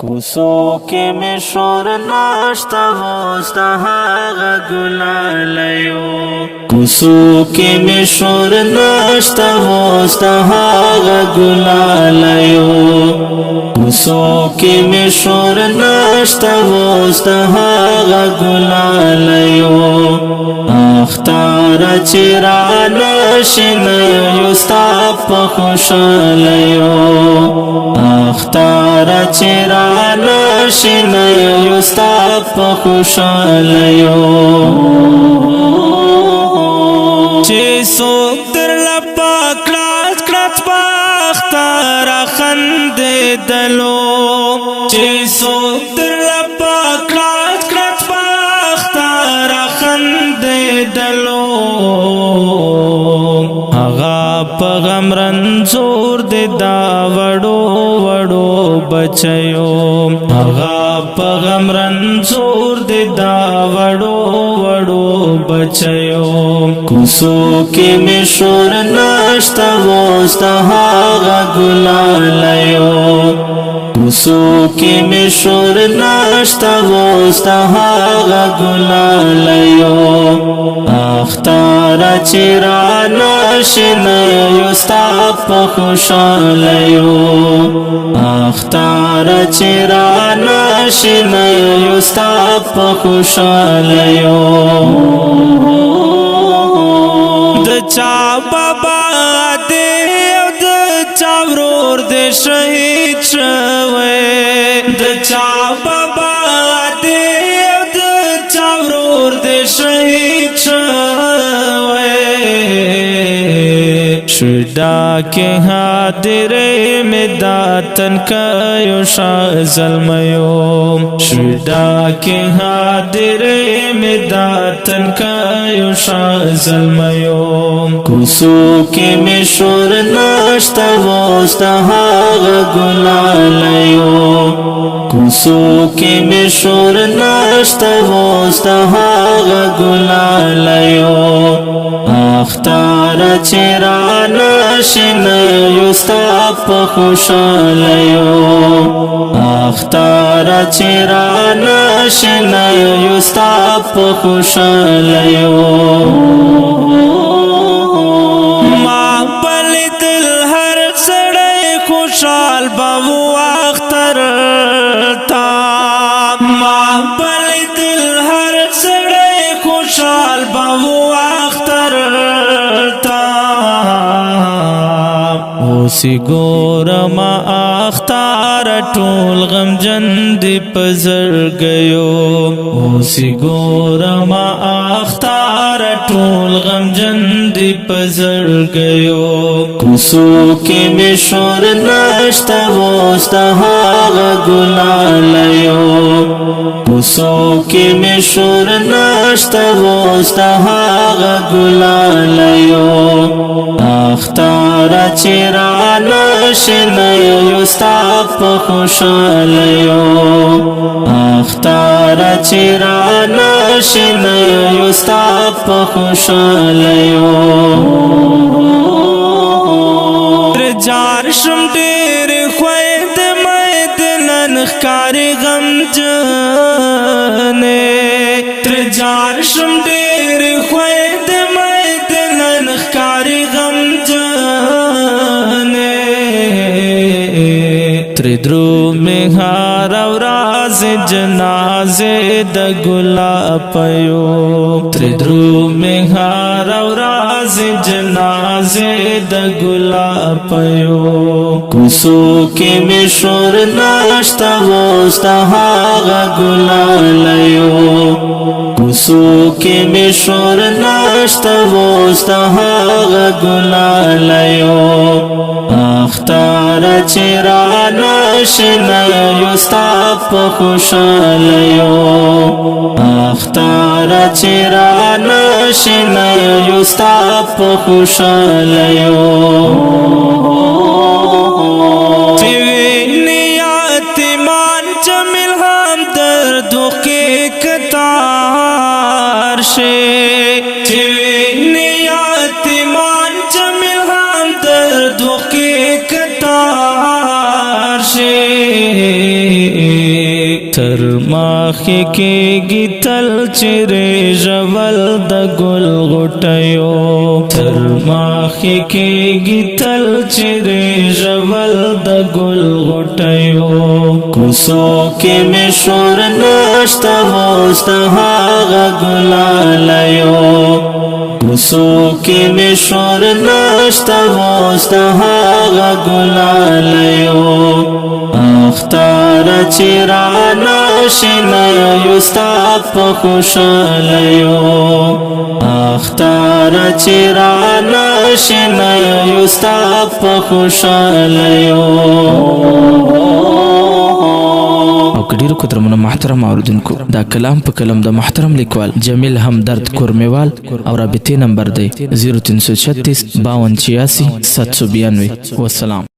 کوڅو کې مې شور نشته اوس د هغه ګلالیو کوڅو کې مې شور نشته اوس د هغه ګلالیو کوڅو کې مې شور نشته اوس د هغه ګلالیو اختر چې رانشي نه یو ستا په خوشالیو اختر چې رانشي نه یو ستا په خوشالیو چې څوک درله په کړاچ کړاچ په اختر خندېدلو چې څوک درله په کړاچ کړاچ په اختر خندېدلو هغه په غم رنځور دی دا وړو وړو بچیو هغه په غم رنځور دی دا وړو وړو بچیو کوڅو کې مې شور نشته اوس د هغه ګلالیو کوڅو کې مې شور نشته اوس د هغه ګلالیو اختر چې رانشي نه یو ستا په خوشالیو اختر چې رانشي نه یو ستا په خوشالیو د چا بابا دې او د چا ورور دې شهید شوی د چا بابا دې او د چا ورور دې شهید شوی شدا کې حاضرې مې داتن کایو شاه زلمیو شدا کې حاضرې مې داتن کایو شاه زلمیو کوڅو کې مې شور نشته اوس د هغه ګلالیو کوڅو کې مې شور نشته اوس د هغه ګلالیو اختر چې رانشي نه یو ستا په خوشالیو اختر چې رانشي نه یو ستا په خوشالیو ما پلیدل هر سړی خوشحال به و اختر تا ما پلیدل هر سړی خوشحال به و اختر تا اوسی ګورم اختر ټول غمجن دی په زړګیو اوسی ګورم اختر ټول غمجن دی په زړګیو کوڅو کې مې شور نشته اوس د هغه ګلالیو کوڅو کې مې شور نشته اوس د هغه ګلالیو اختر چې رانشي نه یو ستا په خوشالیو اختر چې رانشي نه یو ستا په خوشالیو تر جار شم ډېر خوید مې د نن ښکاري غمجنې تر جار شم ډېر خوید مې د نن ښکاري غمجنې تر درو مې هر ورځ جنازې د ګلابیو تر درو مې هر ورځ جنازې د ګلابیو کوڅو کې مې شور نشته اوس د هغه ګلالیو کوڅو کې مې شور نشته اوس د هغه ګلالیو اختر چې رانشي نه یو ستا په خوشالیو اختر چې رانشي نه یو ستا په خوشالیو چې ویني یتیمان جمیل هم دردو کې کتار شي چې ویني یتیمان جمیل هم دردو کې کتار شي تر ماخی کېږي تل چیرې ژول د ګل غوټیو تر ماخی کېږي تل چیرې ژول د ګل غوټیو کوڅو کې مې شور نشته اوس د هغه ګلالیو کوڅو کې مې شور نشته اوس د هغه ګلالیو اختار چې رانشي نه یو ستا په خوشالیو اختار چې رانشي نه یو ستا په خوشالیو او کډیر کو درمنه محترم اوردونکو دا کلام په کلم د محترم لیکوال جمیل همدرد کورمیوال او رابطې نمبر دی 0336 5286 792 والسلام.